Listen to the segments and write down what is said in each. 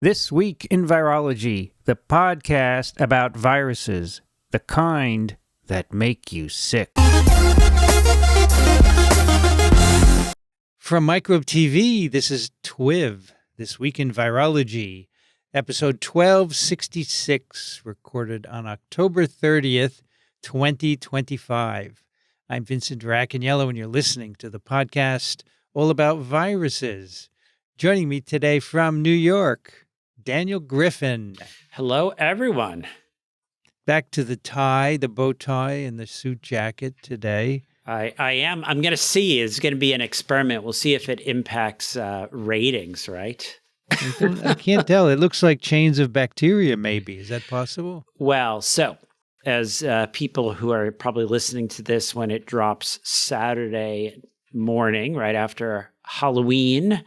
This Week in Virology, the podcast about viruses, the kind that make you sick. From Microbe TV, this is TWiV, This Week in Virology, episode 1266, recorded on October 30th, 2025. I'm Vincent Racaniello, and you're listening to the podcast all about viruses. Joining me today from New York, Daniel Griffin. Hello, everyone. Back to the tie, the bow tie, and the suit jacket today. I am. I'm going to see. It's going to be an experiment. We'll see if it impacts ratings, right? I can't tell. It looks like chains of bacteria, maybe. Is that possible? Well, so as people who are probably listening to this when it drops Saturday morning, right after Halloween.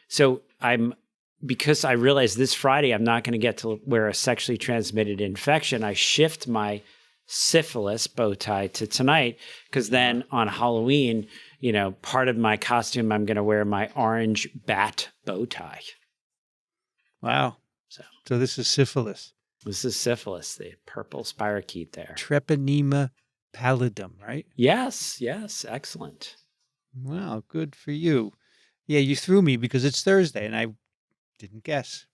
So because I realized this Friday I'm not going to get to wear a sexually transmitted infection, I shift my syphilis bow tie to tonight, because then on Halloween, part of my costume, I'm going to wear my orange bat bow tie. Wow. So this is syphilis. This is syphilis, the purple spirochete there. Treponema pallidum, right? Yes. Excellent. Wow, good for you. Yeah, you threw me because it's Thursday, and I didn't guess.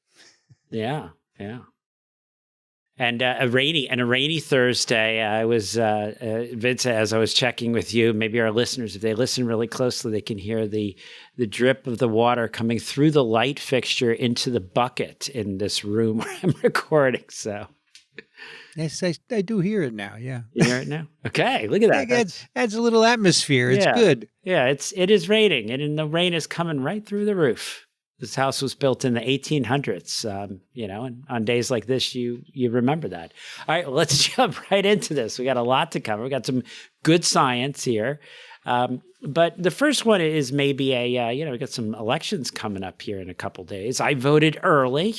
Yeah. And a rainy Thursday. I was Vincent, as I was checking with you. Maybe our listeners, if they listen really closely, they can hear the drip of the water coming through the light fixture into the bucket in this room where I'm recording. So, yes, I do hear it now. Yeah, you hear it now. Okay, look at that. It adds a little atmosphere. It's good. Yeah, it is raining, and the rain is coming right through the roof. This house was built in the 1800s, and on days like this, you remember that. All right, let's jump right into this. We got a lot to cover. We got some good science here. But the first one is maybe we got some elections coming up here in a couple days. I voted early.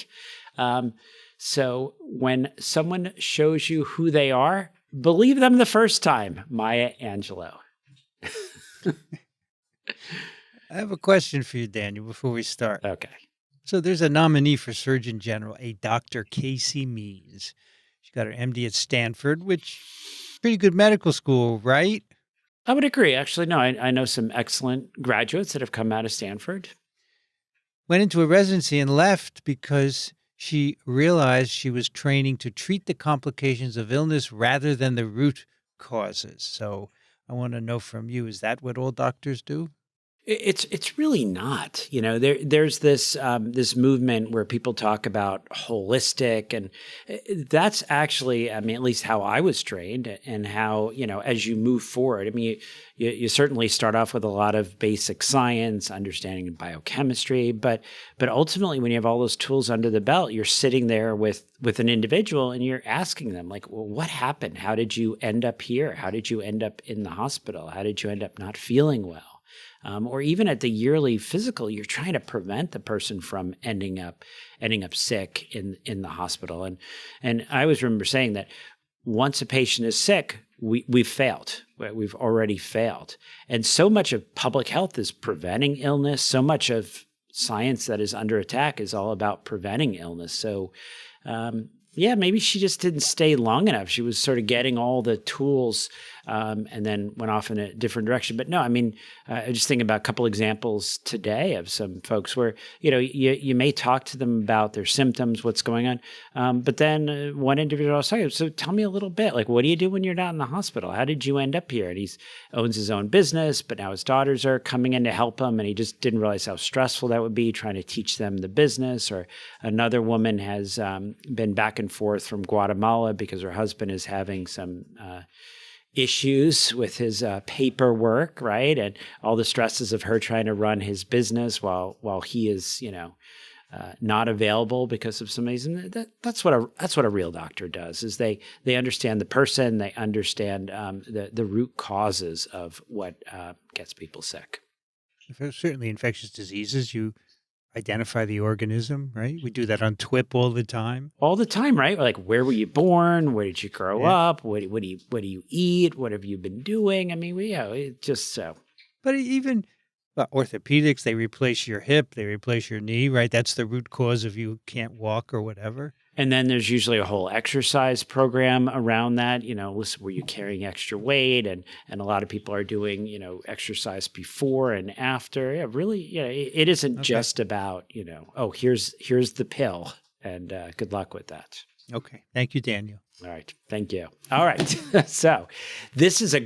So when someone shows you who they are, believe them the first time. Maya Angelou. I have a question for you, Daniel, before we start. Okay. So there's a nominee for Surgeon General, a Dr. Casey Means. She got her MD at Stanford, which is pretty good medical school, right? I would agree. Actually, no, I know some excellent graduates that have come out of Stanford. Went into a residency and left because she realized she was training to treat the complications of illness rather than the root causes. So I want to know from you, is that what all doctors do? It's really not. There's this movement where people talk about holistic, and that's actually, at least how I was trained, and how, as you move forward, you certainly start off with a lot of basic science, understanding of biochemistry, but ultimately when you have all those tools under the belt, you're sitting there with an individual and you're asking them, like, well, what happened? How did you end up here? How did you end up in the hospital? How did you end up not feeling well? Or even at the yearly physical, you're trying to prevent the person from ending up sick in the hospital. And I always remember saying that once a patient is sick, we've failed. We've already failed. And so much of public health is preventing illness. So much of science that is under attack is all about preventing illness. So, maybe she just didn't stay long enough. She was sort of getting all the tools and then went off in a different direction. But no, I just think about a couple examples today of some folks where, you may talk to them about their symptoms, what's going on. But then one individual was talking, so tell me a little bit, like, what do you do when you're not in the hospital? How did you end up here? And he owns his own business, but now his daughters are coming in to help him. And he just didn't realize how stressful that would be, trying to teach them the business. Or another woman has been back and forth from Guatemala because her husband is having some issues with his paperwork, right? And all the stresses of her trying to run his business while he is, not available because of some reason. That's what a real doctor does, is they understand the person, they understand the root causes of what gets people sick. Certainly infectious diseases, you identify the organism, right? We do that on TWiP all the time. All the time, right? Like, where were you born? Where did you grow up? What do you eat? What have you been doing? It's just so. But even orthopedics, they replace your hip, they replace your knee, right? That's the root cause of you can't walk or whatever. And then there's usually a whole exercise program around that, where you're carrying extra weight and a lot of people are doing, exercise before and after. Yeah, really, it isn't just about, here's the pill and good luck with that. Okay. Thank you, Daniel. All right. Thank you. All right. So this is I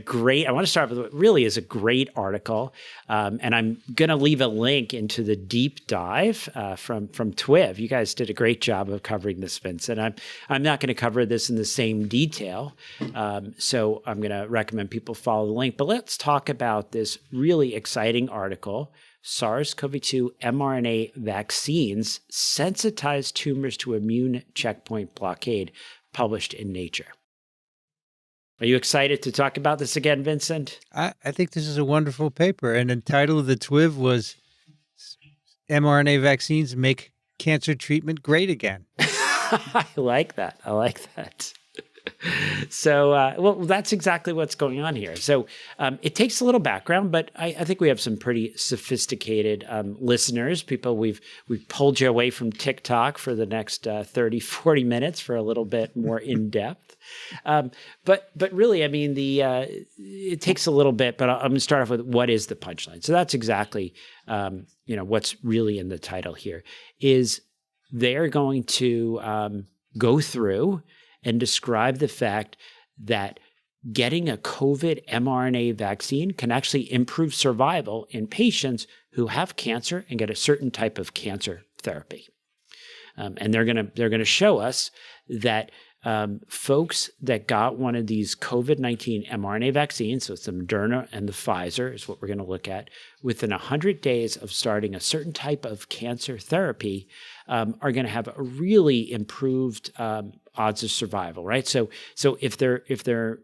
want to start with what really is a great article. And I'm going to leave a link into the deep dive from TWiV. You guys did a great job of covering this, Vincent. I'm not going to cover this in the same detail. So I'm going to recommend people follow the link. But let's talk about this really exciting article. SARS-CoV-2 mRNA vaccines sensitize tumors to immune checkpoint blockade, published in Nature. Are you excited to talk about this again, Vincent? I think this is a wonderful paper. And the title of the TWiV was mRNA Vaccines Make Cancer Treatment Great Again. I like that. So, well, that's exactly what's going on here. So it takes a little background, but I think we have some pretty sophisticated listeners, people we've pulled you away from TikTok for the next 30, 40 minutes for a little bit more in-depth. But really, I mean, it takes a little bit, but I'm going to start off with what is the punchline. So that's exactly, what's really in the title here is they're going to go through and describe the fact that getting a COVID mRNA vaccine can actually improve survival in patients who have cancer and get a certain type of cancer therapy. And they're going to show us that folks that got one of these COVID-19 mRNA vaccines, so it's the Moderna and the Pfizer is what we're going to look at, within 100 days of starting a certain type of cancer therapy, are going to have a really improved odds of survival, right? So if they're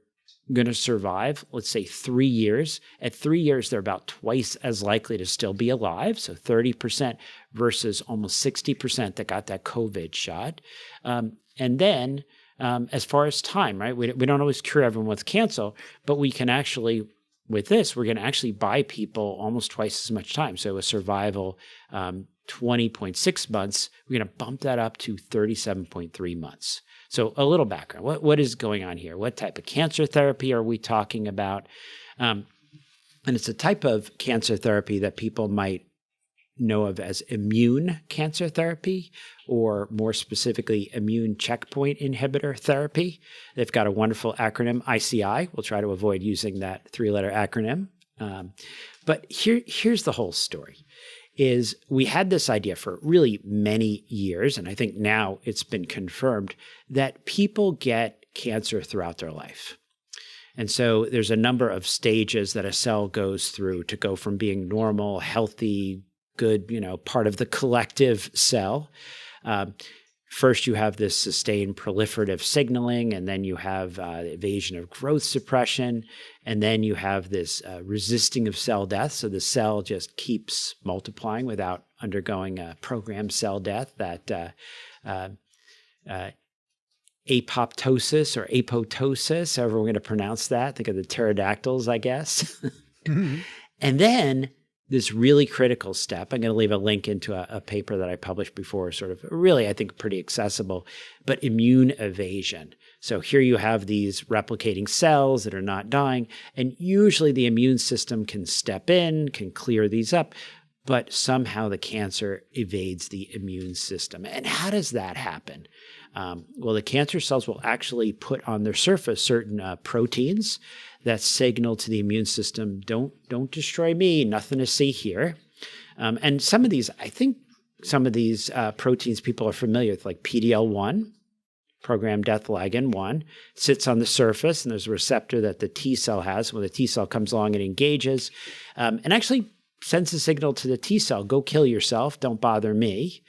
going to survive, let's say 3 years, at 3 years, they're about twice as likely to still be alive. So 30% versus almost 60% that got that COVID shot. And then as far as time, right? We don't always cure everyone with cancer, but we can actually, with this, we're going to actually buy people almost twice as much time. So a survival 20.6 months, we're going to bump that up to 37.3 months. So a little background. What is going on here? What type of cancer therapy are we talking about? And it's a type of cancer therapy that people might know of as immune cancer therapy, or more specifically, immune checkpoint inhibitor therapy. They've got a wonderful acronym, ICI. We'll try to avoid using that 3-letter acronym. But here's the whole story. Is we had this idea for really many years, and I think now it's been confirmed, that people get cancer throughout their life. And so there's a number of stages that a cell goes through to go from being normal, healthy, good, part of the collective cell. First, you have this sustained proliferative signaling, and then you have the evasion of growth suppression, and then you have this resisting of cell death. So the cell just keeps multiplying without undergoing a programmed cell death, that apoptosis or apoptosis, however we're going to pronounce that. Think of the pterodactyls, I guess. Mm-hmm. And then this really critical step, I'm going to leave a link into a paper that I published before, sort of really, I think, pretty accessible, but immune evasion. So here you have these replicating cells that are not dying, and usually the immune system can step in, can clear these up, but somehow the cancer evades the immune system. And how does that happen? Well, the cancer cells will actually put on their surface certain proteins that signal to the immune system, don't destroy me, nothing to see here. And some of these, I think some of these proteins people are familiar with, like PD-L1, programmed death ligand 1, sits on the surface, and there's a receptor that the T cell has. When the T cell comes along, it engages, and actually sends a signal to the T cell, go kill yourself, don't bother me.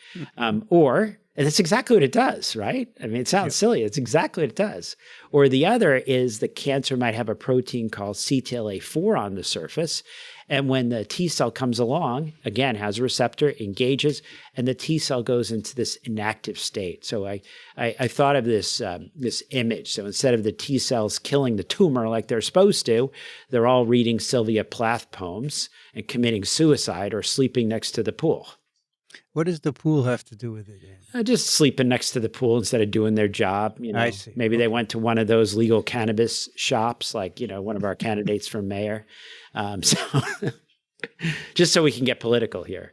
And that's exactly what it does, right? I mean, it sounds silly. It's exactly what it does. Or the other is the cancer might have a protein called CTLA4 on the surface, And when the T cell comes along, again, has a receptor, engages, and the T cell goes into this inactive state. So I thought of this image. So instead of the T cells killing the tumor like they're supposed to, they're all reading Sylvia Plath poems and committing suicide or sleeping next to the pool. What does the pool have to do with it? Just sleeping next to the pool instead of doing their job. I see. Maybe they went to one of those legal cannabis shops, like, one of our candidates for mayor. So just so we can get political here.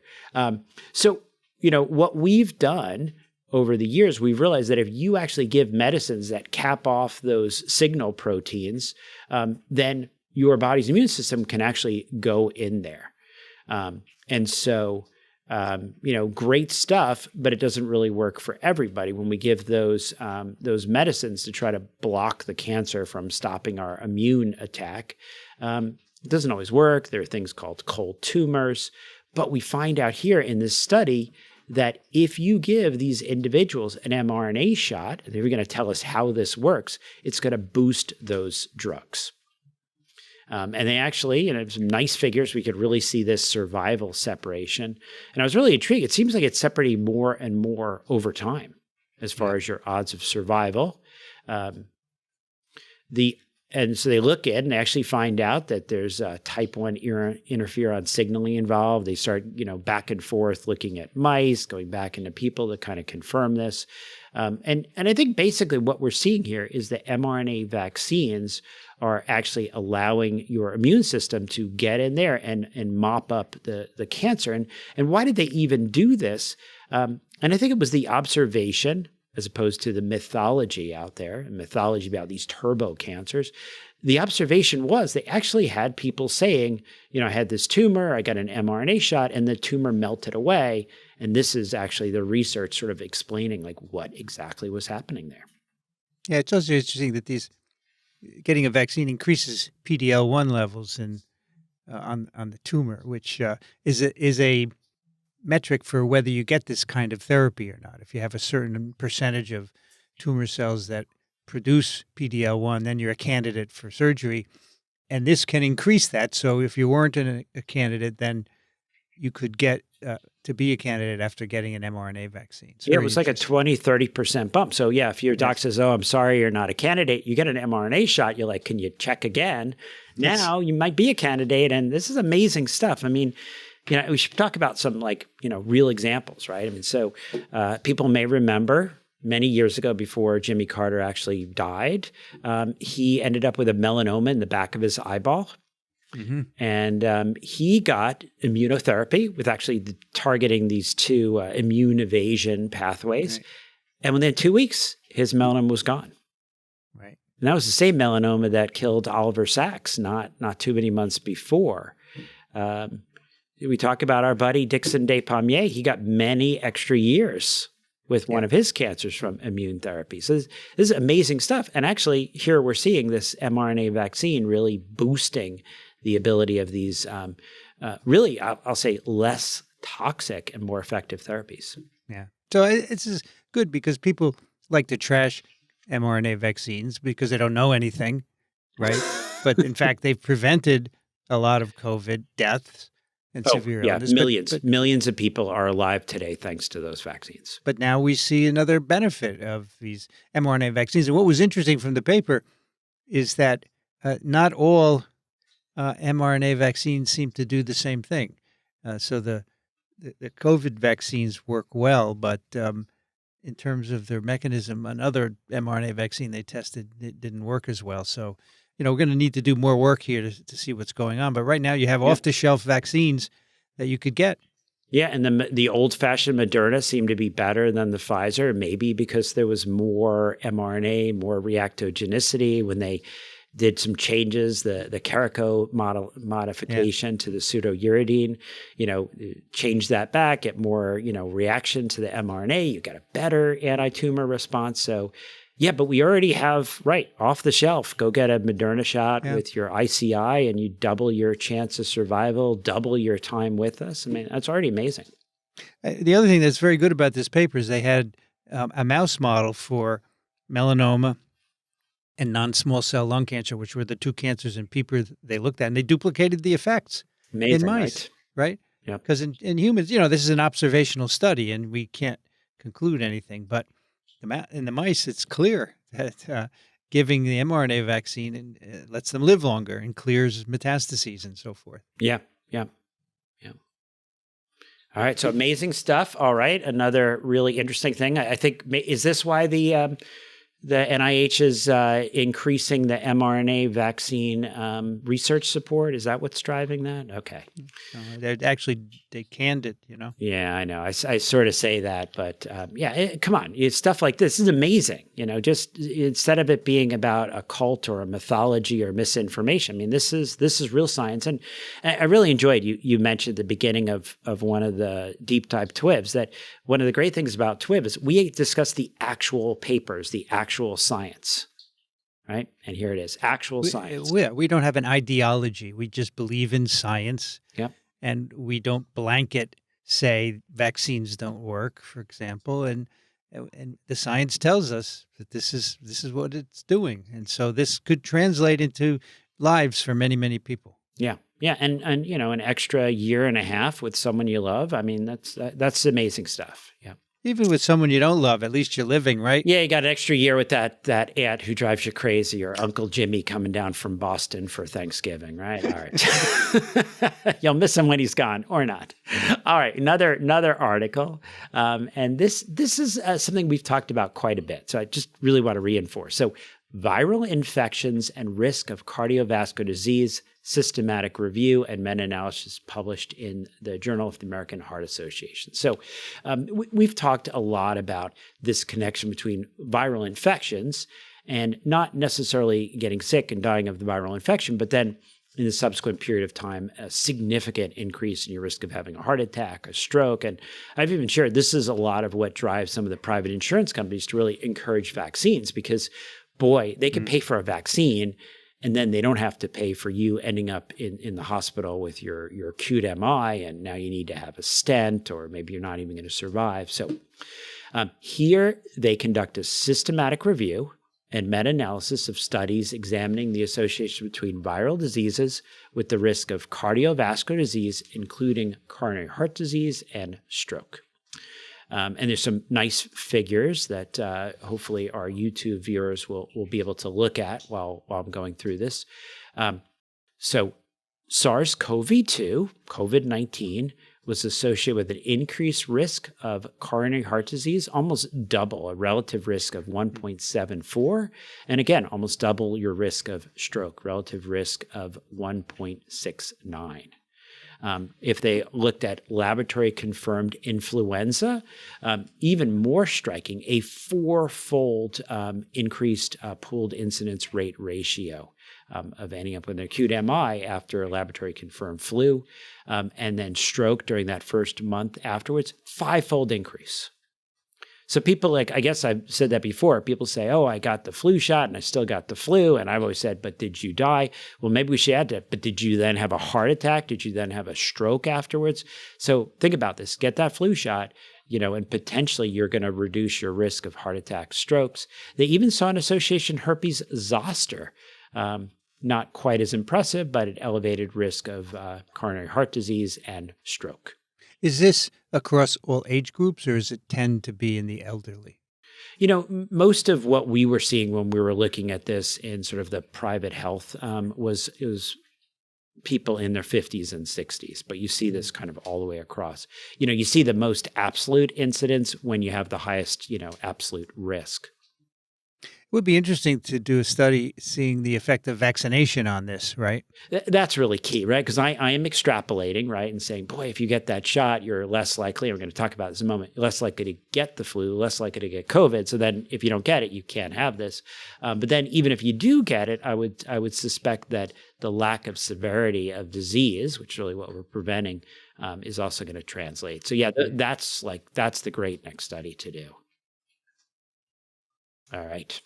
So what we've done over the years, we've realized that if you actually give medicines that cap off those signal proteins, then your body's immune system can actually go in there. And so great stuff, but it doesn't really work for everybody. When we give those medicines to try to block the cancer from stopping our immune attack, it doesn't always work. There are things called cold tumors, but we find out here in this study that if you give these individuals an mRNA shot, and they're going to tell us how this works, it's going to boost those drugs. And they actually, some nice figures, we could really see this survival separation. And I was really intrigued. It seems like it's separating more and more over time as far as your odds of survival. And so they look at and they actually find out that there's type 1 interferon signaling involved. They start, back and forth looking at mice, going back into people to kind of confirm this. And I think basically what we're seeing here is that mRNA vaccines are actually allowing your immune system to get in there and mop up the cancer. And why did they even do this? And I think it was the observation, as opposed to the mythology out there, mythology about these turbo cancers. The observation was they actually had people saying, I had this tumor, I got an mRNA shot, and the tumor melted away. And this is actually the research sort of explaining what exactly was happening there. Yeah, it's also interesting that getting a vaccine increases PD-L1 levels on the tumor, which is a metric for whether you get this kind of therapy or not. If you have a certain percentage of tumor cells that produce PD-L1, then you're a candidate for surgery. And this can increase that. So if you weren't a candidate, then you could get to be a candidate after getting an mRNA vaccine. Yeah, it was like a 20, 30% bump. So yeah, if your doc says, oh, I'm sorry, you're not a candidate, you get an mRNA shot, you're like, can you check again? Now you might be a candidate. And this is amazing stuff. I mean, we should talk about some real examples, right? I mean, so people may remember many years ago, before Jimmy Carter actually died, he ended up with a melanoma in the back of his eyeball. Mm-hmm. And he got immunotherapy with actually targeting these two immune evasion pathways. Right. And within 2 weeks, his melanoma was gone. Right. And that was the same melanoma that killed Oliver Sacks not too many months before. We talk about our buddy Dixon Despommier. He got many extra years with one of his cancers from immune therapy. So this is amazing stuff. And actually, here we're seeing this mRNA vaccine really boosting the ability of these really, I'll say, less toxic and more effective therapies. Yeah. So it's just good because people like to trash mRNA vaccines because they don't know anything, right? But in fact, they've prevented a lot of COVID deaths and severe illness. Millions of people are alive today thanks to those vaccines. But now we see another benefit of these mRNA vaccines. And what was interesting from the paper is that not all mRNA vaccines seem to do the same thing. So the COVID vaccines work well, but in terms of their mechanism, another mRNA vaccine they tested it didn't work as well. So we're going to need to do more work here to see what's going on. But right now you have off-the-shelf vaccines that you could get. Yeah, and the old-fashioned Moderna seemed to be better than the Pfizer, maybe because there was more mRNA, more reactogenicity when they did some changes, the Carico modification to the pseudouridine, change that back, get more, reaction to the mRNA. You got a better anti-tumor response. So yeah, but we already have, off the shelf, go get a Moderna shot with your ICI and you double your chance of survival, double your time with us. I mean, that's already amazing. The other thing that's very good about this paper is they had a mouse model for melanoma and non-small cell lung cancer, which were the two cancers in people they looked at, and they duplicated the effects. Amazing, in mice, right? Yeah. Because in humans, this is an observational study and we can't conclude anything. But in the mice, it's clear that giving the mRNA vaccine lets them live longer and clears metastases and so forth. Yeah. Yeah. Yeah. All right. So amazing stuff. All right. Another really interesting thing. I think, is this why the NIH is increasing the mRNA vaccine research support? Is that what's driving that? Okay. They canned it, Yeah, I know. I sort of say that, but come on. It's stuff like this is amazing. Just instead of it being about a cult or a mythology or misinformation. I mean, this is real science. And I really enjoyed you mentioned at the beginning of one of the deep dive TWiVs that one of the great things about TWiV is we discuss the actual papers, the actual science. Right? And here it is, actual science. We don't have an ideology. We just believe in science. Yep. And we don't blanket say vaccines don't work, for example. And the science tells us that this is what it's doing. And so this could translate into lives for many, many people. Yeah. Yeah. And an extra year and a half with someone you love. I mean, that's amazing stuff. Yeah. Even with someone you don't love, at least you're living, right? Yeah, you got an extra year with that aunt who drives you crazy, or Uncle Jimmy coming down from Boston for Thanksgiving, right? All right. You'll miss him when he's gone, or not. All right, another article. And this is something we've talked about quite a bit, so I just really want to reinforce. So viral infections and risk of cardiovascular disease, systematic review and meta-analysis published in the Journal of the American Heart Association. So we've talked a lot about this connection between viral infections and not necessarily getting sick and dying of the viral infection, but then in the subsequent period of time, a significant increase in your risk of having a heart attack, a stroke. And I've even shared this is a lot of what drives some of the private insurance companies to really encourage vaccines because, boy, they can pay for a vaccine and then they don't have to pay for you ending up in the hospital with your acute MI, and now you need to have a stent, or maybe you're not even going to survive. So here they conduct a systematic review and meta-analysis of studies examining the association between viral diseases with the risk of cardiovascular disease, including coronary heart disease and stroke. And there's some nice figures that hopefully our YouTube viewers will be able to look at while I'm going through this. So SARS-CoV-2, COVID-19, was associated with an increased risk of coronary heart disease, almost double a relative risk of 1.74. And again, almost double your risk of stroke, relative risk of 1.69. If they looked at laboratory-confirmed influenza, even more striking, a four-fold increased pooled incidence rate ratio of ending up with an acute MI after a laboratory-confirmed flu, and then stroke during that first month afterwards, five-fold increase. So people I guess I've said that before, people say, oh, I got the flu shot and I still got the flu. And I've always said, but did you die? Well, maybe we should add that, but did you then have a heart attack? Did you then have a stroke afterwards? So think about this, get that flu shot, and potentially you're going to reduce your risk of heart attacks, strokes. They even saw an association herpes zoster, not quite as impressive, but an elevated risk of coronary heart disease and stroke. Is this across all age groups, or does it tend to be in the elderly? Most of what we were seeing when we were looking at this in sort of the private health was people in their 50s and 60s, but you see this kind of all the way across. You see the most absolute incidence when you have the highest, absolute risk. It would be interesting to do a study seeing the effect of vaccination on this, right? That's really key, right? Because I am extrapolating, right, and saying, boy, if you get that shot, you're less likely, and we're going to talk about this in a moment, less likely to get the flu, less likely to get COVID. So then if you don't get it, you can't have this. But then even if you do get it, I would suspect that the lack of severity of disease, which is really what we're preventing, is also going to translate. So yeah, that's the great next study to do. All right.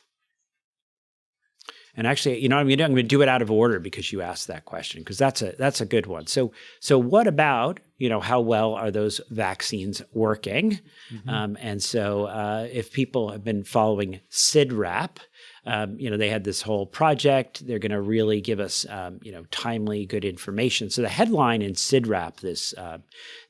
And actually, I'm going to do it out of order because you asked that question, because that's a good one. So what about, how well are those vaccines working? And so if people have been following CIDRAP, they had this whole project. They're going to really give us, timely, good information. So the headline in CIDRAP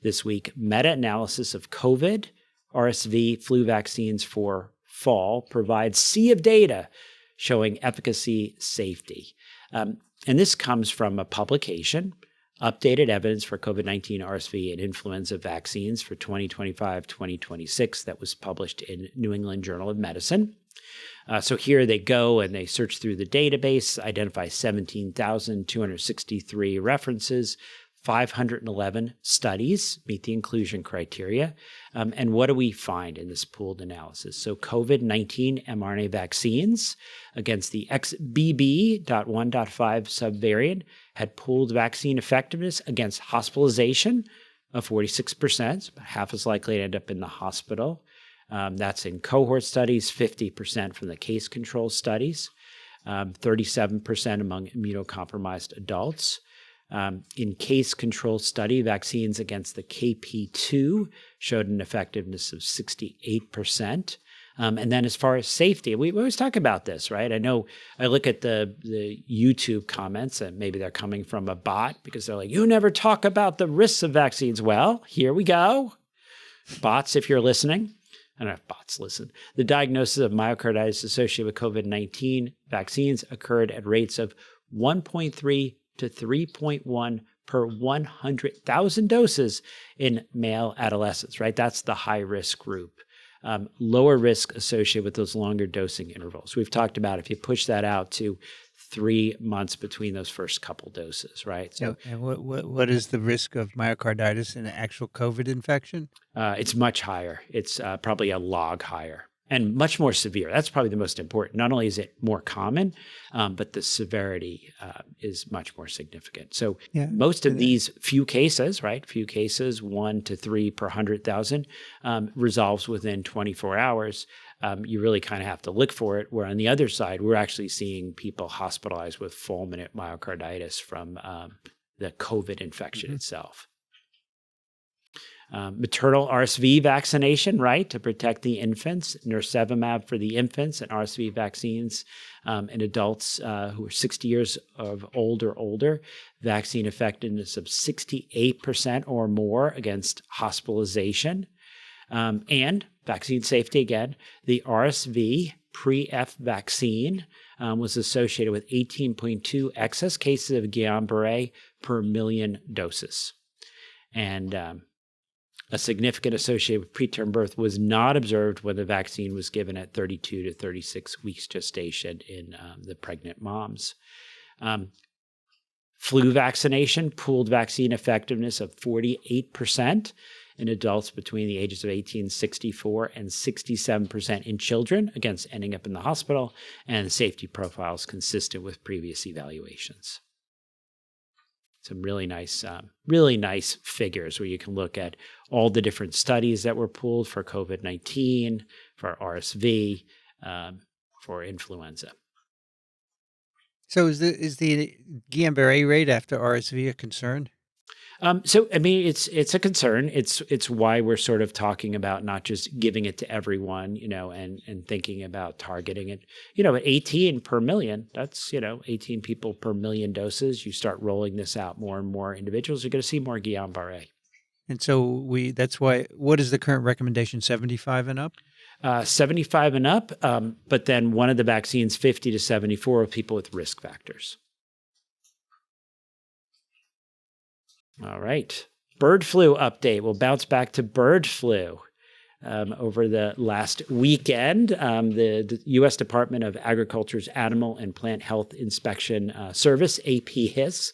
this week: meta-analysis of COVID, RSV, flu vaccines for fall provides sea of data showing efficacy, safety. And this comes from a publication, Updated Evidence for COVID-19, RSV, and Influenza Vaccines for 2025-2026, that was published in New England Journal of Medicine. So here they go and they search through the database, identify 17,263 references, 511 studies meet the inclusion criteria. And what do we find in this pooled analysis? So COVID-19 mRNA vaccines against the XBB.1.5 subvariant had pooled vaccine effectiveness against hospitalization of 46%, about half as likely to end up in the hospital. That's in cohort studies, 50% from the case control studies, 37% among immunocompromised adults. In case control study, vaccines against the KP2 showed an effectiveness of 68%. And then as far as safety, we always talk about this, right? I know I look at the YouTube comments, and maybe they're coming from a bot because they're like, you never talk about the risks of vaccines. Well, here we go. Bots, if you're listening. I don't know if bots listen. The diagnosis of myocarditis associated with COVID-19 vaccines occurred at rates of 1.3 to 3.1 per 100,000 doses in male adolescents, right? That's the high-risk group. Lower risk associated with those longer dosing intervals. We've talked about if you push that out to 3 months between those first couple doses, right? So, and what is the risk of myocarditis in an actual COVID infection? It's much higher. It's probably a log higher and much more severe. That's probably the most important. Not only is it more common, but the severity is much more significant. So most of these few cases, 1 to 3 per 100,000, resolves within 24 hours. You really kind of have to look for it, where on the other side, we're actually seeing people hospitalized with fulminant myocarditis from the COVID infection itself. Maternal RSV vaccination, right, to protect the infants, nirsevimab for the infants, and RSV vaccines in adults who are 60 years of old or older, vaccine effectiveness of 68% or more against hospitalization. And vaccine safety again, the RSV pre-F vaccine was associated with 18.2 excess cases of Guillain-Barré per million doses. And a significant associated with preterm birth was not observed when the vaccine was given at 32 to 36 weeks gestation in the pregnant moms. Flu vaccination, pooled vaccine effectiveness of 48% in adults between the ages of 18 and 64 and 67% in children, against ending up in the hospital, and safety profiles consistent with previous evaluations. Some really nice figures where you can look at all the different studies that were pooled for COVID-19, for RSV, for influenza. So is the Guillain-Barré rate after RSV a concern? So, I mean, it's a concern. It's why we're sort of talking about not just giving it to everyone, and thinking about targeting it. At 18 per million, that's, 18 people per million doses. You start rolling this out more and more individuals, you're going to see more Guillain-Barré. And so that's why, what is the current recommendation, 75 and up? 75 and up, but then one of the vaccines, 50 to 74, of people with risk factors. All right. Bird flu update. We'll bounce back to bird flu. Over the last weekend, the U.S. Department of Agriculture's Animal and Plant Health Inspection Service, APHIS,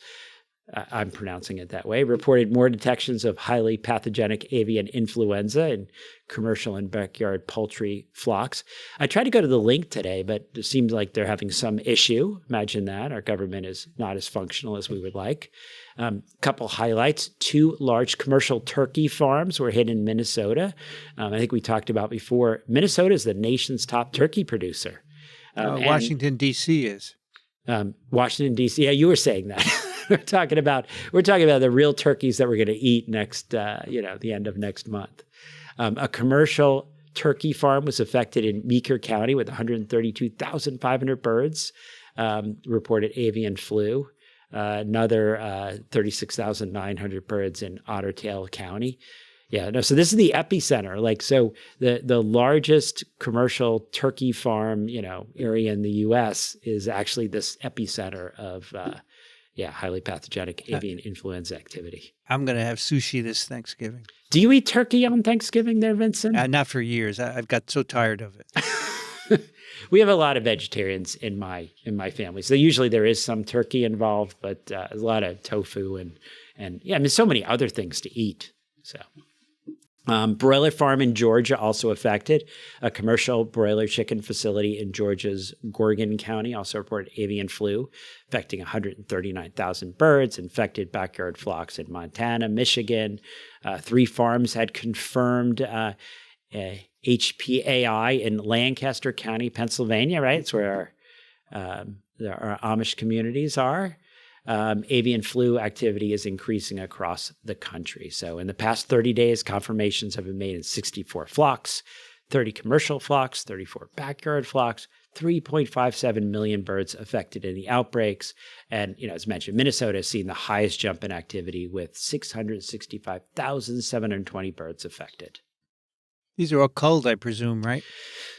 I'm pronouncing it that way, reported more detections of highly pathogenic avian influenza in commercial and backyard poultry flocks. I tried to go to the link today, but it seems like they're having some issue. Imagine that. Our government is not as functional as we would like. Couple highlights. 2 large commercial turkey farms were hit in Minnesota. I think we talked about before, Minnesota is the nation's top turkey producer. Washington, D.C. is. Washington, D.C. Yeah, you were saying that. we're talking about the real turkeys that we're going to eat next, the end of next month. A commercial turkey farm was affected in Meeker County with 132,500 birds, reported avian flu. Another 36,900 birds in Otter Tail County. Yeah, no. So this is the epicenter. So the largest commercial turkey farm, area in the U.S. is actually this epicenter of, highly pathogenic avian influenza activity. I'm going to have sushi this Thanksgiving. Do you eat turkey on Thanksgiving there, Vincent? Not for years. I've got so tired of it. We have a lot of vegetarians in my family, so usually there is some turkey involved, but a lot of tofu and so many other things to eat. So, broiler farm in Georgia also affected. A commercial broiler chicken facility in Georgia's Gorgon County also reported avian flu, affecting 139,000 birds. Infected backyard flocks in Montana, Michigan. 3 farms had confirmed HPAI in Lancaster County, Pennsylvania, right? It's where our Amish communities are. Avian flu activity is increasing across the country. So in the past 30 days, confirmations have been made in 64 flocks, 30 commercial flocks, 34 backyard flocks, 3.57 million birds affected in the outbreaks. And, as mentioned, Minnesota has seen the highest jump in activity with 665,720 birds affected. These are all culled, I presume, right?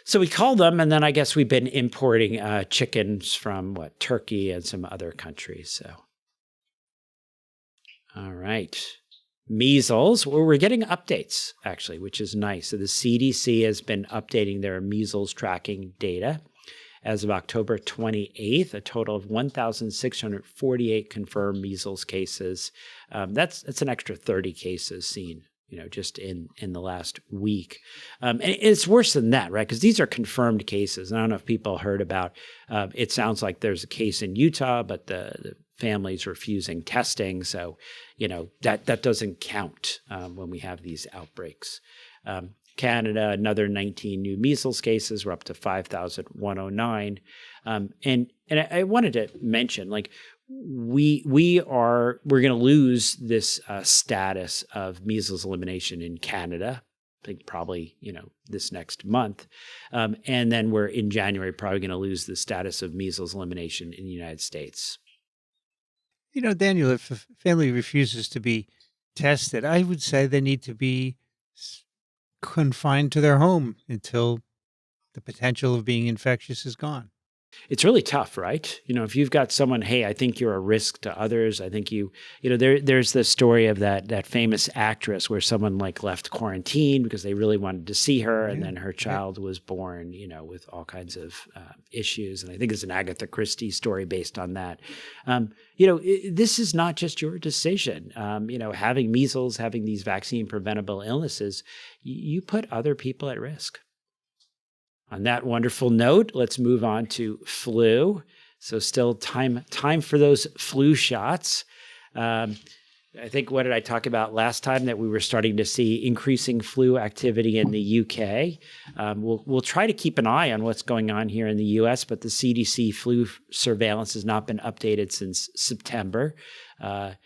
So we culled them, and then I guess we've been importing chickens from Turkey and some other countries. So, all right, measles. Well, we're getting updates actually, which is nice. So the CDC has been updating their measles tracking data. As of October 28th, a total of 1,648 confirmed measles cases. That's an extra 30 cases seen, just in the last week. And it's worse than that, right? Because these are confirmed cases. And I don't know if people heard about, it sounds like there's a case in Utah, but the family's refusing testing. So, that doesn't count when we have these outbreaks. Canada, another 19 new measles cases. We're up to 5,109. And I wanted to mention, we're going to lose this status of measles elimination in Canada. I think probably, this next month. And then we're in January probably going to lose the status of measles elimination in the United States. Daniel, if a family refuses to be tested, I would say they need to be confined to their home until the potential of being infectious is gone. It's really tough, right? If you've got someone, hey, I think you're a risk to others. I think there's the story of that famous actress where someone left quarantine because they really wanted to see her. And then her child was born, with all kinds of issues. And I think it's an Agatha Christie story based on that. This is not just your decision. Having measles, having these vaccine preventable illnesses, you put other people at risk. On that wonderful note, let's move on to flu. So still time for those flu shots. I think, what did I talk about last time? That we were starting to see increasing flu activity in the UK. We'll try to keep an eye on what's going on here in the US, but the CDC flu surveillance has not been updated since September. And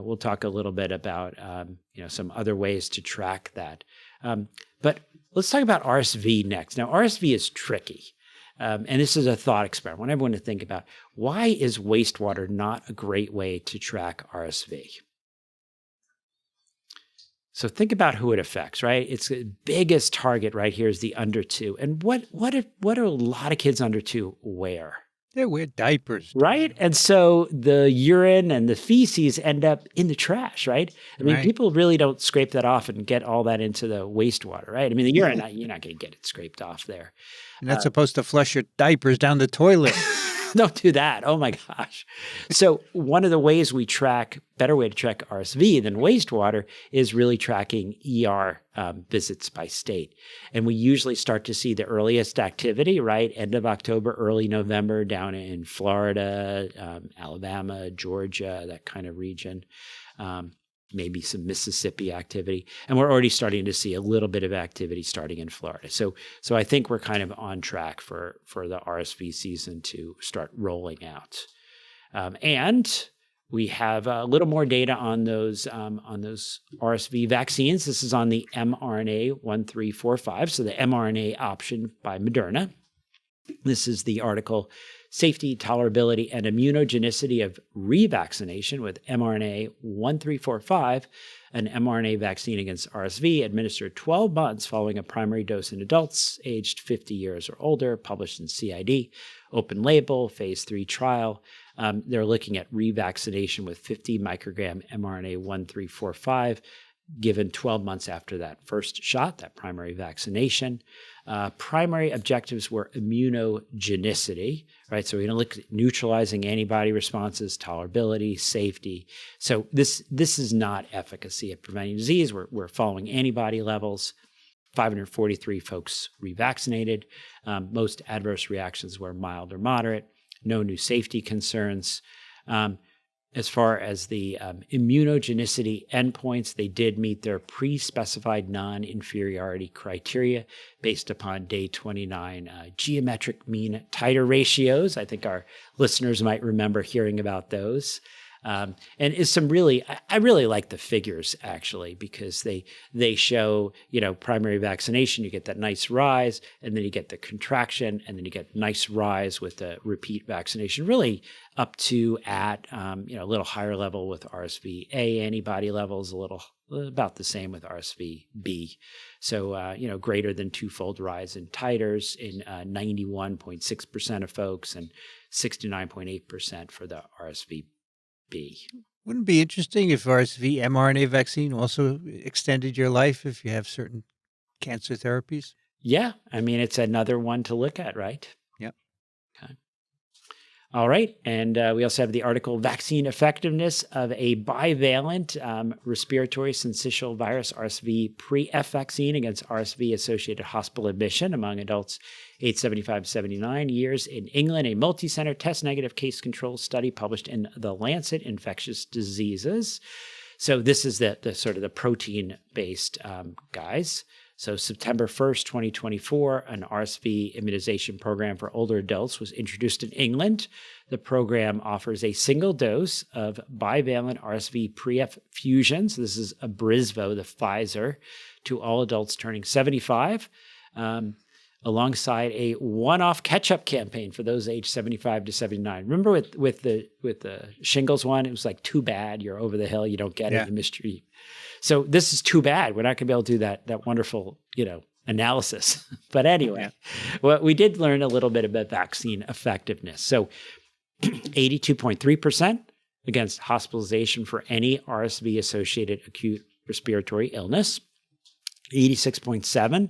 we'll talk a little bit about some other ways to track that. But let's talk about RSV next. Now, RSV is tricky. And this is a thought experiment. I want everyone to think about, why is wastewater not a great way to track RSV? So think about who it affects, right? It's the biggest target right here is the under 2. And what do a lot of kids under 2 wear? They wear diapers. Right? And so the urine and the feces end up in the trash, right? I mean, people really don't scrape that off and get all that into the wastewater, right? I mean, the urine, you're not going to get it scraped off there. You're not supposed to flush your diapers down the toilet. Don't do that. Oh my gosh. So one of the ways better way to track RSV than wastewater is really tracking ER visits by state. And we usually start to see the earliest activity, right? End of October, early November, down in Florida, Alabama, Georgia, that kind of region. maybe some Mississippi activity. And we're already starting to see a little bit of activity starting in Florida. So I think we're kind of on track for the RSV season to start rolling out. And we have a little more data on those RSV vaccines. This is on the mRNA 1345, so the mRNA option by Moderna. This is the article, Safety, Tolerability, and Immunogenicity of Revaccination with mRNA 1345, an mRNA vaccine against RSV administered 12 months following a primary dose in adults aged 50 years or older, published in CID, open label, phase 3 trial. They're looking at revaccination with 50 microgram mRNA 1345 given 12 months after that first shot, that primary vaccination. Primary objectives were immunogenicity, right? So we're going to look at neutralizing antibody responses, tolerability, safety. So this is not efficacy at preventing disease. We're following antibody levels. 543 folks revaccinated. Most adverse reactions were mild or moderate. No new safety concerns. As far as the immunogenicity endpoints, they did meet their pre-specified non-inferiority criteria based upon day 29 geometric mean titer ratios. I think our listeners might remember hearing about those. And is some really, I really like the figures actually, because they show, primary vaccination, you get that nice rise, and then you get the contraction, and then you get nice rise with the repeat vaccination, really up to at, a little higher level with RSV-A antibody levels, a little about the same with RSV-B. So, greater than twofold rise in titers in 91.6% of folks and 69.8% for the RSV-B. Wouldn't it be interesting if RSV mRNA vaccine also extended your life if you have certain cancer therapies? Yeah. I mean, it's another one to look at, right? Yep. Okay. All right. And we also have the article, Vaccine Effectiveness of a Bivalent Respiratory Syncytial Virus RSV Pre-F Vaccine Against RSV-Associated Hospital Admission Among Adults aged 75 to 79 years in England, a multi-center test-negative case control study published in The Lancet Infectious Diseases. So this is the sort of the protein-based guys. So September 1st, 2024, an RSV immunization program for older adults was introduced in England. The program offers a single dose of bivalent RSV pre-F fusions. This is Abrysvo, the Pfizer, to all adults turning 75, alongside a one-off catch-up campaign for those aged 75 to 79. Remember with the shingles one, it was like, too bad, you're over the hill, you don't get it, you missed your. So this is too bad. We're not going to be able to do that wonderful, analysis. But anyway, well, we did learn a little bit about vaccine effectiveness. So 82.3% against hospitalization for any RSV-associated acute respiratory illness, 86.7%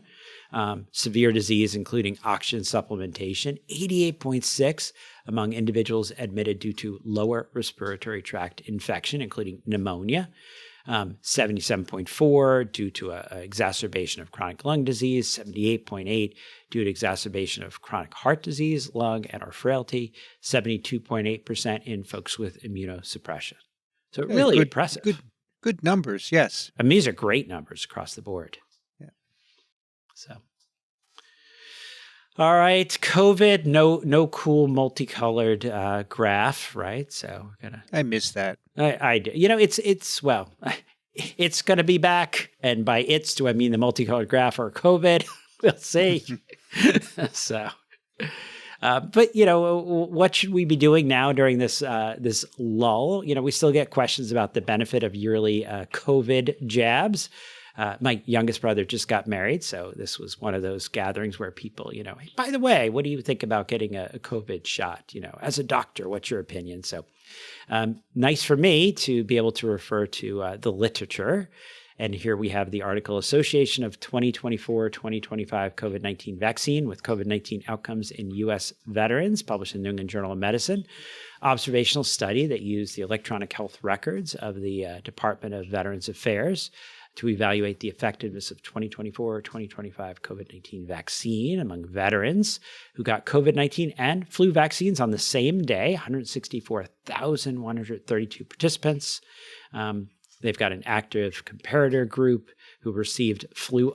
severe disease, including oxygen supplementation, 88.6% among individuals admitted due to lower respiratory tract infection, including pneumonia, 77.4% due to an exacerbation of chronic lung disease, 78.8% due to exacerbation of chronic heart disease, lung, and or frailty, 72.8% in folks with immunosuppression. So really impressive. Good numbers, yes. I mean, these are great numbers across the board. So, all right, COVID, no cool multicolored graph, right? So we're gonna. I miss that. I do. It's going to be back, and by "it's" do I mean the multicolored graph or COVID? We'll see. So, but what should we be doing now during this this lull? We still get questions about the benefit of yearly COVID jabs. My youngest brother just got married, so this was one of those gatherings where people, hey, by the way, what do you think about getting a COVID shot? As a doctor, what's your opinion? So nice for me to be able to refer to the literature. And here we have the article, Association of 2024-2025 COVID-19 Vaccine with COVID-19 Outcomes in U.S. Veterans, published in New England Journal of Medicine. Observational study that used the electronic health records of the Department of Veterans Affairs to evaluate the effectiveness of 2024-2025 COVID-19 vaccine among veterans who got COVID-19 and flu vaccines on the same day, 164,132 participants. They've got an active comparator group who received flu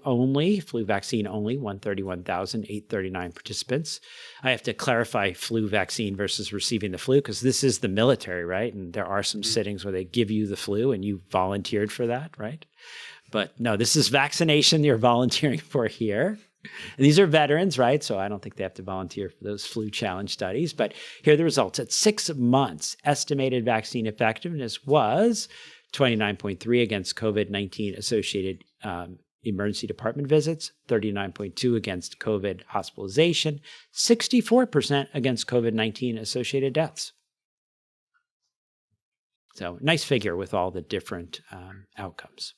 vaccine only, 131,839 participants. I have to clarify flu vaccine versus receiving the flu because this is the military, right? And there are some sittings where they give you the flu and you volunteered for that, right? But no, this is vaccination you're volunteering for here. And these are veterans, right? So I don't think they have to volunteer for those flu challenge studies. But here are the results. At 6 months, estimated vaccine effectiveness was 29.3 against COVID-19 associated emergency department visits, 39.2 against COVID hospitalization, 64% against COVID-19 associated deaths. So nice figure with all the different outcomes.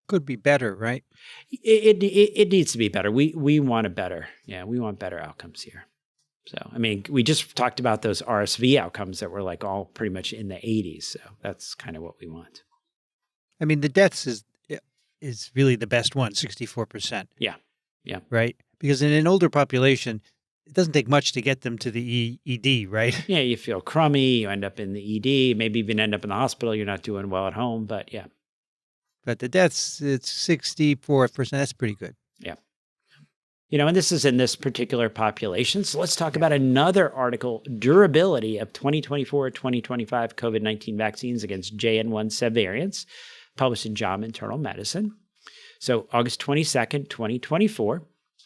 Could be better, right? It needs to be better. We want a better, we want better outcomes here. So, I mean, we just talked about those RSV outcomes that were like all pretty much in the 80s. So that's kind of what we want. I mean, the deaths is really the best one, 64%. Yeah. Right? Because in an older population, it doesn't take much to get them to the ED, right? Yeah, you feel crummy, you end up in the ED, maybe even end up in the hospital. You're not doing well at home, but yeah. But the deaths, it's 64%. That's pretty good. Yeah. And this is in this particular population. So let's talk about another article, Durability of 2024-2025 COVID-19 Vaccines Against JN1 Subvariants, published in JAMA Internal Medicine. So August 22nd, 2024, a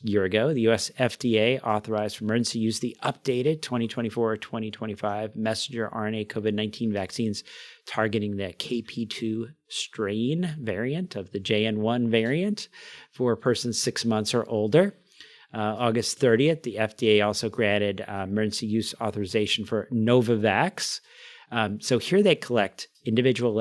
year ago, the U.S. FDA authorized for emergency use the updated 2024-2025 messenger RNA COVID-19 vaccines targeting the KP2 strain variant of the JN1 variant for persons 6 months or older. August 30th, the FDA also granted emergency use authorization for Novavax. So here they collect individual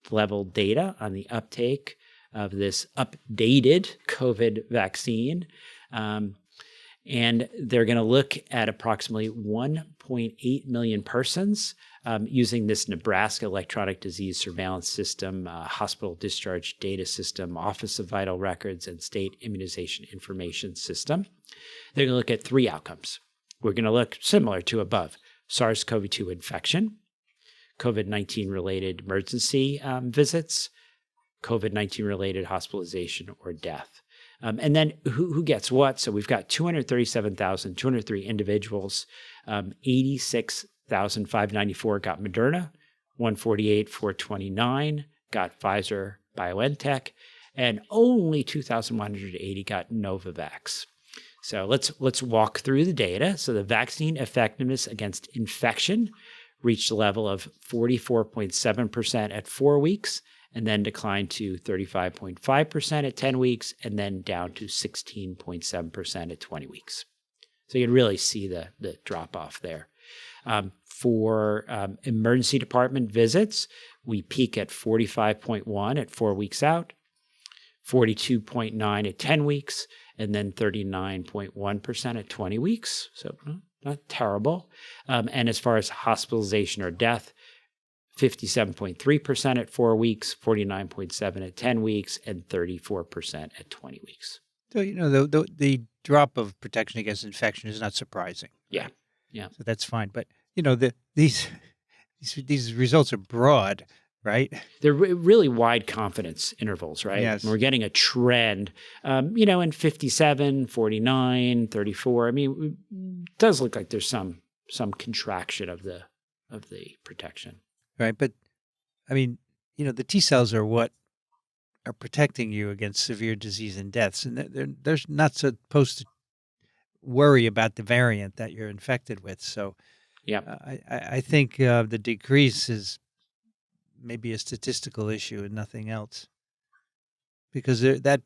level data on the uptake of this updated COVID vaccine. And they're going to look at approximately 1.8 million persons using this Nebraska Electronic Disease Surveillance System, Hospital Discharge Data System, Office of Vital Records, and State Immunization Information System. They're going to look at 3 outcomes. We're going to look similar to above: SARS-CoV-2 infection, COVID-19 related emergency visits, COVID-19 related hospitalization or death. And then who gets what? So we've got 237,203 individuals, 86,594 got Moderna, 148,429 got Pfizer BioNTech, and only 2,180 got Novavax. So let's walk through the data. So the vaccine effectiveness against infection reached a level of 44.7% at 4 weeks, and then declined to 35.5% at 10 weeks, and then down to 16.7% at 20 weeks. So you can really see the drop off there. For emergency department visits, we peak at 45.1 at 4 weeks out, 42.9 at 10 weeks, and then 39.1% at 20 weeks. So not terrible. And as far as hospitalization or death, 57.3% at 4 weeks, 49.7 at 10 weeks, and 34% at 20 weeks. So, the drop of protection against infection is not surprising. Yeah. So that's fine. But, these results are broad, right? They're really wide confidence intervals, right? Yes. And we're getting a trend, in 57, 49, 34. I mean, it does look like there's some contraction of the protection. Right. But, I mean, the T cells are what are protecting you against severe disease and deaths. And they're not supposed to worry about the variant that you're infected with. So I think the decrease is maybe a statistical issue and nothing else. Because the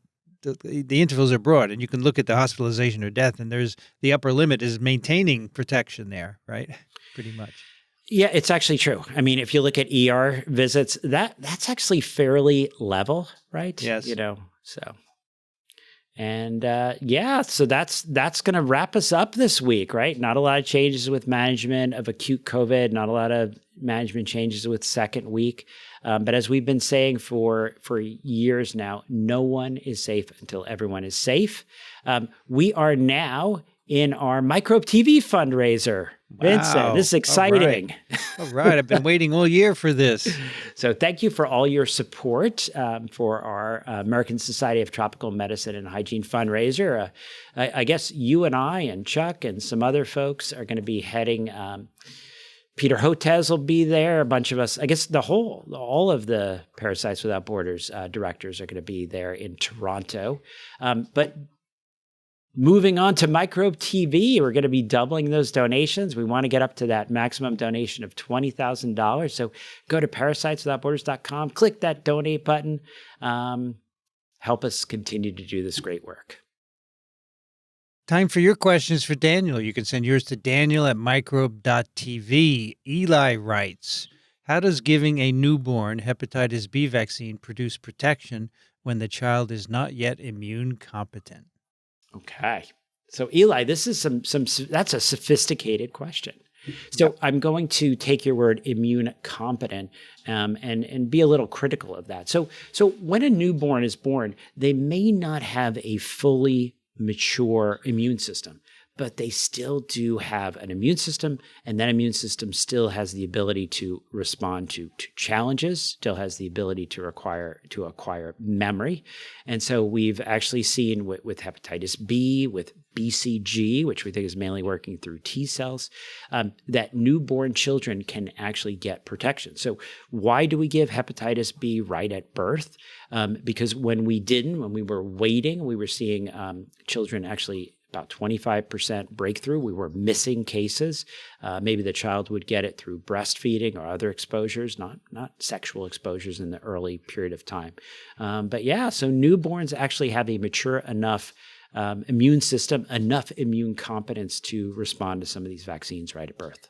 intervals are broad, and you can look at the hospitalization or death, and the upper limit is maintaining protection there, right? Pretty much. Yeah, it's actually true. I mean, if you look at ER visits, that's actually fairly level, right? Yes. So. And so that's going to wrap us up this week, right? Not a lot of changes with management of acute COVID, not a lot of management changes with second week. But as we've been saying for years now, no one is safe until everyone is safe. We are now in our Microbe TV fundraiser. Vincent, Wow. this is exciting. All right. I've been waiting all year for this. So thank you for all your support for our American Society of Tropical Medicine and Hygiene fundraiser. I guess you and I and Chuck and some other folks are going to be heading. Peter Hotez will be there. A bunch of us, I guess all of the Parasites Without Borders directors are going to be there in Toronto. But moving on to Microbe TV, we're going to be doubling those donations. We want to get up to that maximum donation of $20,000. So go to parasiteswithoutborders.com, click that donate button. Help us continue to do this great work. Time for your questions for Daniel. You can send yours to daniel@microbe.tv. Eli writes, how does giving a newborn hepatitis B vaccine produce protection when the child is not yet immune competent? Okay. So Eli, this is that's a sophisticated question. So I'm going to take your word immune competent and be a little critical of that. So when a newborn is born, they may not have a fully mature immune system, but they still do have an immune system, and that immune system still has the ability to respond to challenges, still has the ability to acquire memory. And so we've actually seen with hepatitis B, with BCG, which we think is mainly working through T cells, that newborn children can actually get protection. So why do we give hepatitis B right at birth? Because when we were waiting, we were seeing children actually about 25% breakthrough. We were missing cases. Maybe the child would get it through breastfeeding or other exposures, not sexual exposures in the early period of time. But yeah, so newborns actually have a mature enough immune system, enough immune competence to respond to some of these vaccines right at birth.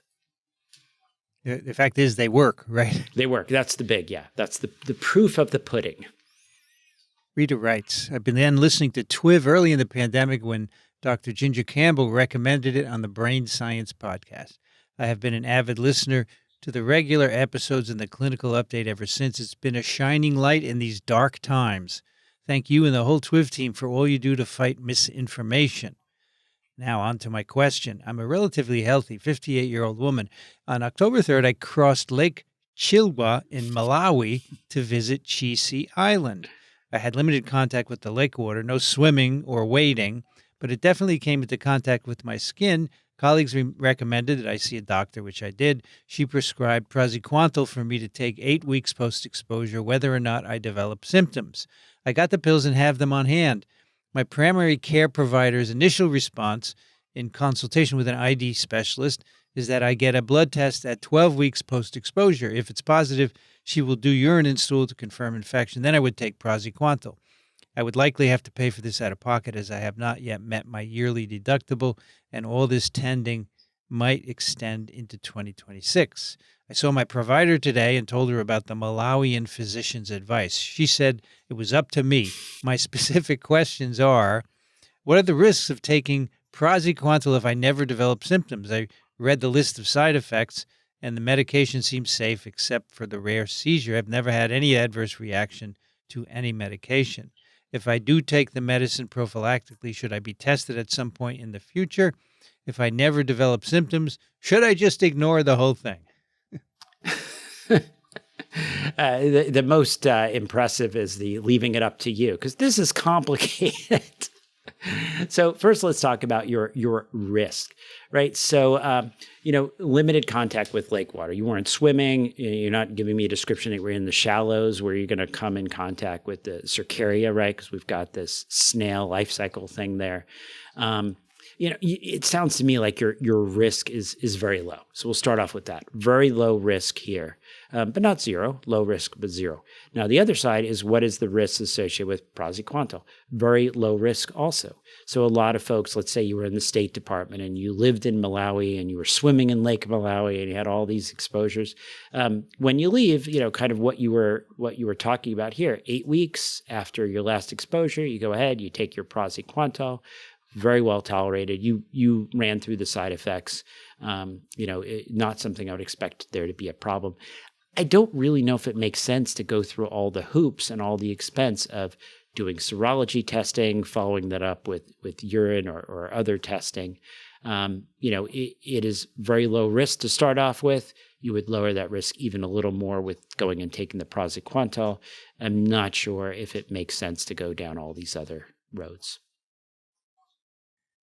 The fact is they work, right? They work. That's that's the proof of the pudding. Rita writes, I've been listening to TWiV early in the pandemic when Dr. Ginger Campbell recommended it on the Brain Science podcast. I have been an avid listener to the regular episodes and the clinical update ever since. It's been a shining light in these dark times. Thank you and the whole TWiV team for all you do to fight misinformation. Now on to my question. I'm a relatively healthy 58-year-old woman. On October 3rd, I crossed Lake Chilwa in Malawi to visit Chisi Island. I had limited contact with the lake water, no swimming or wading, but it definitely came into contact with my skin. Colleagues recommended that I see a doctor, which I did. She prescribed praziquantel for me to take 8 weeks post-exposure, whether or not I develop symptoms. I got the pills and have them on hand. My primary care provider's initial response in consultation with an ID specialist is that I get a blood test at 12 weeks post-exposure. If it's positive, she will do urine and stool to confirm infection. Then I would take praziquantel. I would likely have to pay for this out of pocket as I have not yet met my yearly deductible, and all this tending might extend into 2026. I saw my provider today and told her about the Malawian physician's advice. She said it was up to me. My specific questions are, what are the risks of taking praziquantel if I never develop symptoms? I read the list of side effects, and the medication seems safe except for the rare seizure. I've never had any adverse reaction to any medication. If I do take the medicine prophylactically, should I be tested at some point in the future? If I never develop symptoms, should I just ignore the whole thing? The most impressive is the leaving it up to you, because this is complicated. So first, let's talk about your risk, right? So, limited contact with lake water. You weren't swimming. You're not giving me a description that we're in the shallows where you're going to come in contact with the cercaria, right? Because we've got this snail life cycle thing there. It sounds to me like your risk is very low. So we'll start off with that. Very low risk here, but not zero. Low risk, but zero. Now, the other side is what is the risk associated with praziquantel? Very low risk also. So a lot of folks, let's say you were in the State Department and you lived in Malawi and you were swimming in Lake Malawi and you had all these exposures. When you leave, kind of what you were talking about here, 8 weeks after your last exposure, you go ahead, you take your praziquantel. Very well tolerated. You ran through the side effects. Not something I would expect there to be a problem. I don't really know if it makes sense to go through all the hoops and all the expense of doing serology testing, following that up with urine or other testing. It is very low risk to start off with. You would lower that risk even a little more with going and taking the praziquantel. I'm not sure if it makes sense to go down all these other roads.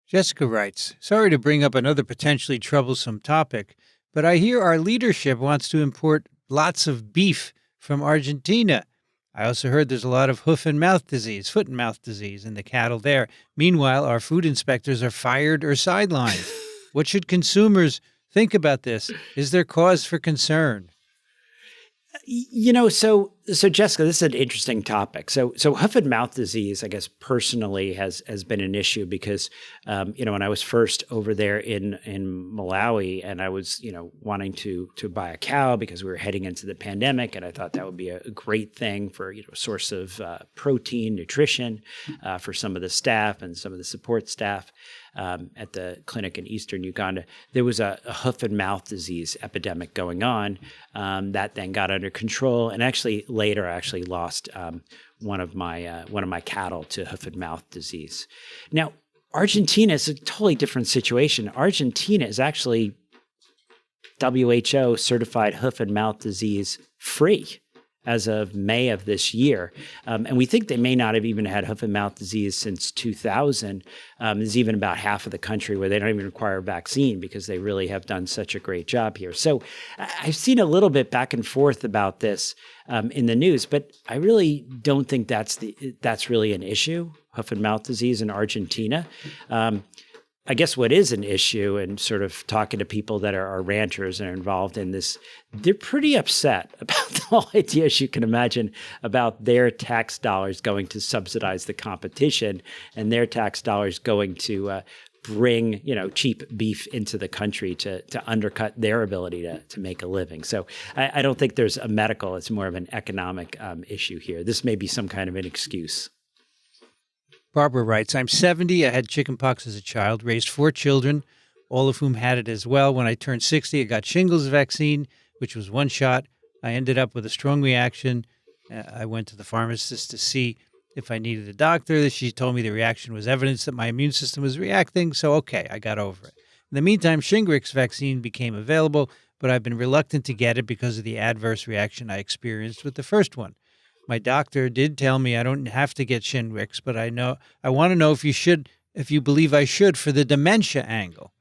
Jessica writes, sorry to bring up another potentially troublesome topic, but I hear our leadership wants to import lots of beef from Argentina. I also heard there's a lot of foot and mouth disease in the cattle there. Meanwhile, our food inspectors are fired or sidelined. What should consumers think about this? Is there cause for concern? So Jessica, this is an interesting topic. So hoof and mouth disease, I guess personally has been an issue because, when I was first over there in Malawi and I was, wanting to buy a cow because we were heading into the pandemic, and I thought that would be a great thing for, a source of protein, nutrition for some of the staff and some of the support staff. At the clinic in eastern Uganda, there was a hoof and mouth disease epidemic going on that then got under control, and actually later I actually lost one of my cattle to hoof and mouth disease. Now, Argentina is a totally different situation. Argentina is actually WHO certified hoof and mouth disease free as of May of this year. And we think they may not have even had hoof and mouth disease since 2000. There's even about half of the country where they don't even require a vaccine because they really have done such a great job here. So I've seen a little bit back and forth about this in the news, but I really don't think that's really an issue, hoof and mouth disease in Argentina. I guess what is an issue, and sort of talking to people that are ranchers and are involved in this, they're pretty upset about the whole idea, as you can imagine, about their tax dollars going to subsidize the competition and their tax dollars going to bring, cheap beef into the country to undercut their ability to make a living. So I don't think there's a medical, it's more of an economic issue here. This may be some kind of an excuse. Barbara writes, I'm 70. I had chickenpox as a child, raised 4 children, all of whom had it as well. When I turned 60, I got shingles vaccine, which was 1 shot. I ended up with a strong reaction. I went to the pharmacist to see if I needed a doctor. She told me the reaction was evidence that my immune system was reacting. So, okay, I got over it. In the meantime, Shingrix vaccine became available, but I've been reluctant to get it because of the adverse reaction I experienced with the first one. My doctor did tell me I don't have to get Shingrix, but I want to know if you believe I should for the dementia angle.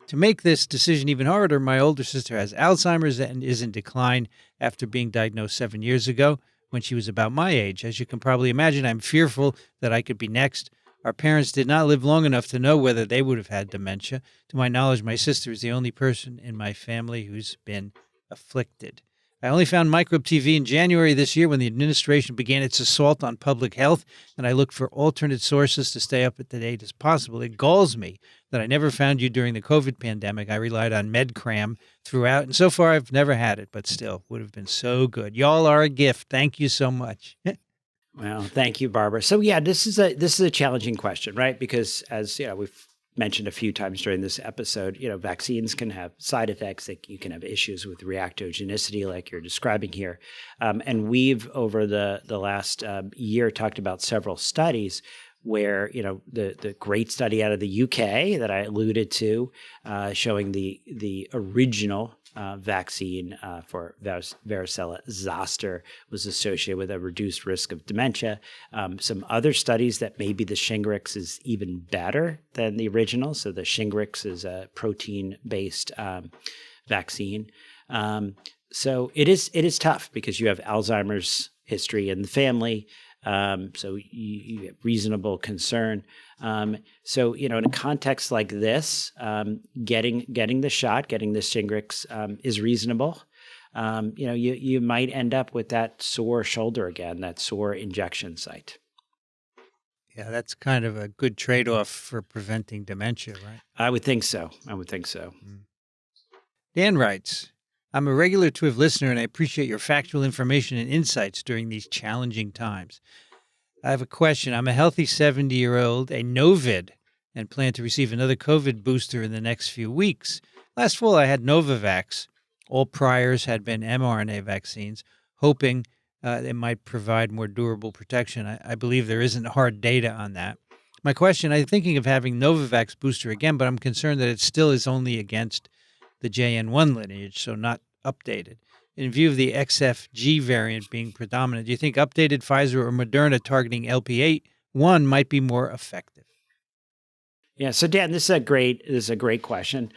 To make this decision even harder, my older sister has Alzheimer's and is in decline after being diagnosed 7 years ago when she was about my age. As you can probably imagine, I'm fearful that I could be next. Our parents did not live long enough to know whether they would have had dementia. To my knowledge, my sister is the only person in my family who's been afflicted. I only found Microbe TV in January this year when the administration began its assault on public health, and I looked for alternate sources to stay up to date as possible. It galls me that I never found you during the COVID pandemic. I relied on MedCram throughout, and so far I've never had it, but still, would have been so good. Y'all are a gift. Thank you so much. Well, thank you, Barbara. So yeah, this is a challenging question, right? Because as we've mentioned a few times during this episode, vaccines can have side effects. You can have issues with reactogenicity like you're describing here. And we've, over the last year, talked about several studies where, the great study out of the UK that I alluded to, showing the original vaccine for varicella zoster was associated with a reduced risk of dementia. Some other studies that maybe the Shingrix is even better than the original. So the Shingrix is a protein-based vaccine. So it is tough because you have Alzheimer's history in the family. So you have reasonable concern. So, in a context like this, getting the shot, getting the Shingrix is reasonable. You might end up with that sore shoulder again, that sore injection site. Yeah, that's kind of a good trade-off for preventing dementia, right? I would think so. Dan writes, I'm a regular TWiV listener, and I appreciate your factual information and insights during these challenging times. I have a question. I'm a healthy 70-year-old, a Novid, and plan to receive another COVID booster in the next few weeks. Last fall, I had Novavax. All priors had been mRNA vaccines, hoping it might provide more durable protection. I believe there isn't hard data on that. My question, I'm thinking of having Novavax booster again, but I'm concerned that it still is only against the JN1 lineage, so not updated. In view of the XFG variant being predominant, do you think updated Pfizer or Moderna targeting LP8-1 might be more effective? Yeah. So Dan, this is a great question.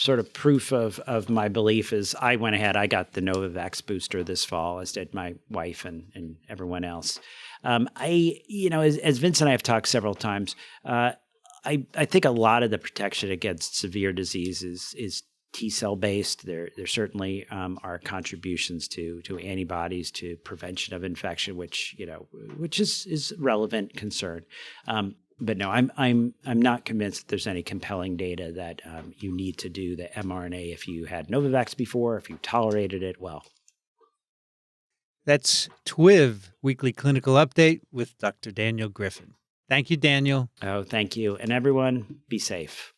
Sort of proof of my belief is I went ahead, I got the Novavax booster this fall, as did my wife and everyone else. As Vince and I have talked several times, I think a lot of the protection against severe disease is T-cell based. There certainly are contributions to antibodies to prevention of infection, which is relevant concern. But no, I'm not convinced that there's any compelling data that you need to do the mRNA if you had Novavax before, if you tolerated it well. That's TWiV, Weekly Clinical Update with Dr. Daniel Griffin. Thank you, Daniel. Oh, thank you. And everyone, be safe.